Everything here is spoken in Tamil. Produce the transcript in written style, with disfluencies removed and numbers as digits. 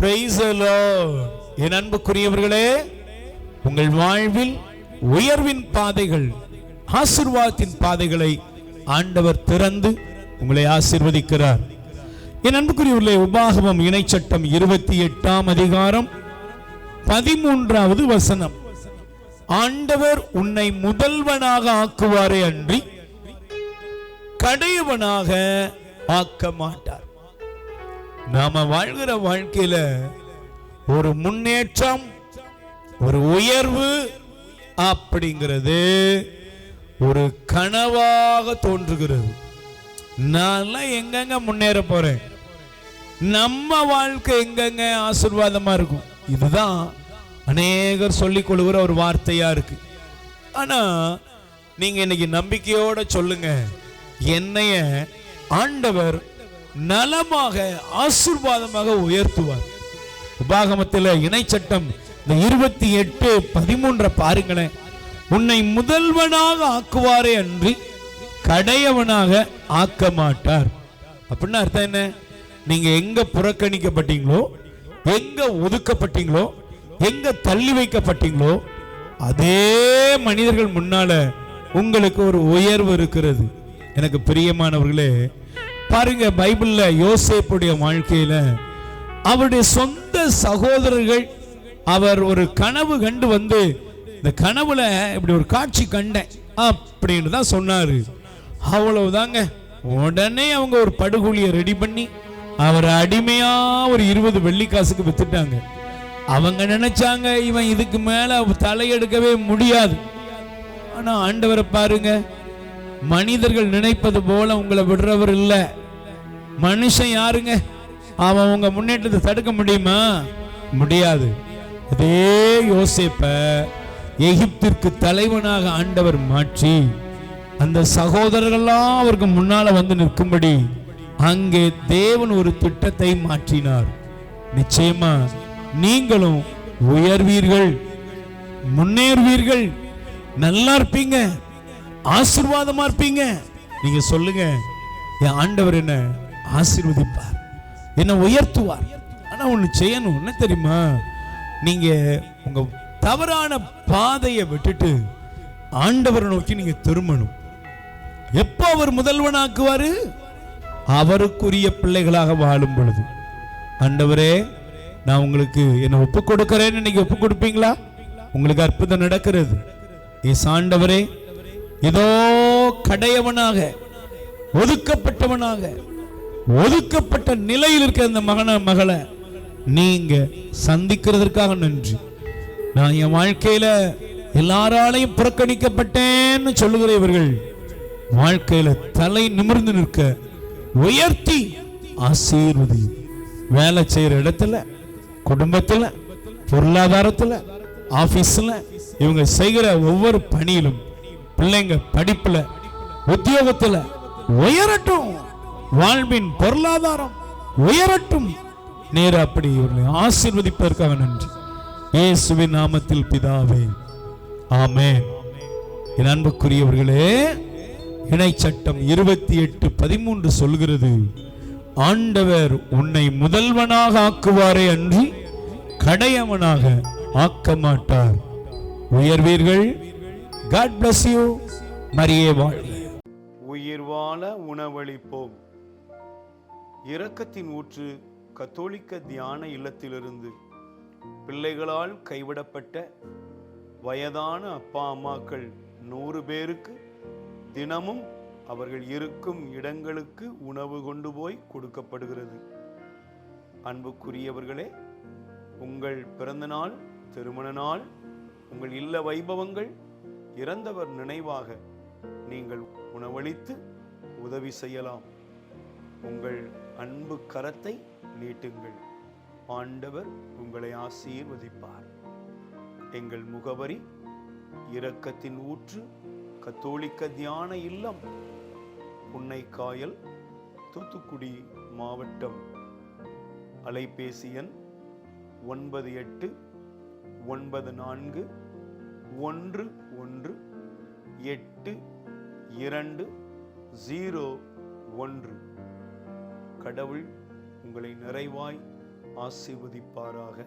Praise the Lord. என் அன்புக்குரியவர்களே, உங்கள் வாழ்வில் உயர்வின் பாதைகள், ஆசீர்வாதத்தின் பாதைகளை ஆண்டவர் திறந்து உங்களை ஆசீர்வதிக்கிறார். என் அன்புக்குரியவர்களே, உபாகமம் இணைச்சட்டம் 28ஆம் அதிகாரம் 13வது வசனம். ஆண்டவர் உன்னை முதல்வனாக ஆக்குவாரே அன்றி கடையவனாக ஆக்க மாட்டார். நாம வாழ்கிற வாழ்க்கையில ஒரு முன்னேற்றம், ஒரு உயர்வு அப்படிங்கிறது ஒரு கனவாக தோன்றுகிறது. நான் எங்கெங்க முன்னேற போறேன், நம்ம வாழ்க்கை எங்கெங்க ஆசீர்வாதமா இருக்கும், இதுதான் அநேகர் சொல்லிக் கொள்கிற ஒரு வார்த்தையா இருக்கு. ஆனா நீங்க இன்னைக்கு நம்பிக்கையோட சொல்லுங்க, என்னைய ஆண்டவர் நலமாக ஆசீர்வாதமாக உயர்த்துவார். உபாகமத்தில் இணைச்சட்டம் 28:13 பாருங்களேன். உன்னை முதல்வனாக ஆக்குவாரே அன்றி கடையவனாக ஆக்க மாட்டார். அப்படின்னு அர்த்தம் என்ன? நீங்க எங்க புறக்கணிக்கப்பட்டீங்களோ, எங்க ஒதுக்கப்பட்டீங்களோ, எங்க தள்ளி வைக்கப்பட்டீங்களோ, அதே மனிதர்கள் முன்னால உங்களுக்கு ஒரு உயர்வு இருக்கிறது. எனக்கு பிரியமானவர்களே, பாருங்க, பைபிள்ல யோசேப்புடைய வாழ்க்கையில அவருடைய சொந்த சகோதரர்கள், அவர் ஒரு கனவு கண்டு வந்து, இந்த கனவுல இப்படி ஒரு காட்சி கண்டேன் அப்படின்னு தான் சொன்னாரு. அவ்வளவுதாங்க. உடனே அவங்க ஒரு படுகொலியை ரெடி பண்ணி அவர் அடிமையா ஒரு 20 வெள்ளிக்காசுக்கு வித்துட்டாங்க. அவங்க நினைச்சாங்க இவன் இதுக்கு மேல தலையெடுக்கவே முடியாது. ஆனா ஆண்டவரை பாருங்க, மனிதர்கள் நினைப்பது போல உங்களை விடுறவர் இல்ல. மனுஷன் யாருங்க? அவன் உங்க முன்னேற்றத்தை தடுக்க முடியுமா? முடியாது. அதே யோசேப்ப எகிப்திற்கு தலைவனாக ஆண்டவர் மாற்றி அந்த சகோதரர்கள்லாம் அவருக்கு முன்னால வந்து நிற்கும்படி அங்கே தேவன் ஒரு திட்டத்தை மாற்றினார். நிச்சயமா நீங்களும் உயர்வீர்கள், முன்னேறுவீர்கள், நல்லா இருப்பீங்க, ஆசீர்வாதமா இருப்பீங்க. நீங்க சொல்லுங்க, என் ஆண்டவர் என்ன ஆசீர்வதிப்பார், என்ன உயர்த்துவார். ஆனா ஒண்ணு செய்யணும், என்ன தெரியுமா? நீங்க உங்க தவறான பாதையை விட்டுட்டு ஆண்டவரை நோக்கி நீங்க திரும்பணும். எப்போ அவர் முதல்வனாக்குவாரு? அவருக்குரிய பிள்ளைகளாக வாழும் பொழுது. ஆண்டவரே, நான் உங்களுக்கு என்ன ஒப்பு கொடுக்கிறேன்னு இன்னைக்கு ஒப்பு கொடுப்பீங்களா? உங்களுக்கு அற்புதம் நடக்கிறது. ஏசு ஆண்டவரே, ஏதோ கடையவனாக, ஒதுக்கப்பட்டவனாக, ஒதுக்கப்பட்ட நிலையில் இருக்கிற இந்த மகளை நீங்க சந்திக்கிறதற்காக நன்றி. நான் என் வாழ்க்கையில எல்லாராலையும் புறக்கணிக்கப்பட்டேன்னு சொல்லுகிறவர்கள் வாழ்க்கையில தலை நிமிர்ந்து நிற்க உயர்த்தி ஆசீர்வதி. வேலை செய்யற இடத்துல, குடும்பத்துல, பொருளாதாரத்துல, ஆபீஸ்ல, இவங்க செய்கிற ஒவ்வொரு பணியிலும், பிள்ளைங்க படிப்புல, உத்தியோகத்துல உயரட்டும். வாழ்வின் பொருளாதாரம் உயரட்டும். நேர அப்படி இவர்களை ஆசீர்வதிப்பதற்காக நன்றி. இயேசுவின் நாமத்தில் பிதாவே, ஆமென். என் அன்புக்குரியவர்களே, இணைச்சட்டம் 28:13 சொல்கிறது, ஆண்டவர் உன்னை முதல்வனாக ஆக்குவாரே அன்றி கடையவனாக ஆக்க மாட்டார். உயர்வீர்கள். God bless you. மரியே வாழ்க. உயிர் வாழ உணவளிப்போம். இரக்கத்தின் ஊற்று கத்தோலிக்க தியான இல்லத்திலிருந்து பிள்ளைகளால் கைவிடப்பட்ட வயதான அப்பா அம்மாக்கள் 100 பேருக்கு தினமும் அவர்கள் இருக்கும் இடங்களுக்கு உணவு கொண்டு போய் கொடுக்கப்படுகிறது. அன்புக்குரியவர்களே, உங்கள் பிறந்த நாள், திருமண நாள், உங்கள் இல்ல வைபவங்கள், இறந்தவர் நினைவாக நீங்கள் உணவளித்து உதவி செய்யலாம். உங்கள் அன்பு கரத்தை நீட்டுங்கள். ஆண்டவர் உங்களை ஆசீர்வதிப்பார். எங்கள் முகவரி: இரக்கத்தின் ஊற்று கத்தோலிக்க தியான இல்லம், புன்னைக்காயல், தூத்துக்குடி மாவட்டம். அலைபேசி எண் 9894118201. கடவுள் உங்களை நிறைவாய் ஆசீர்வதிப்பாராக.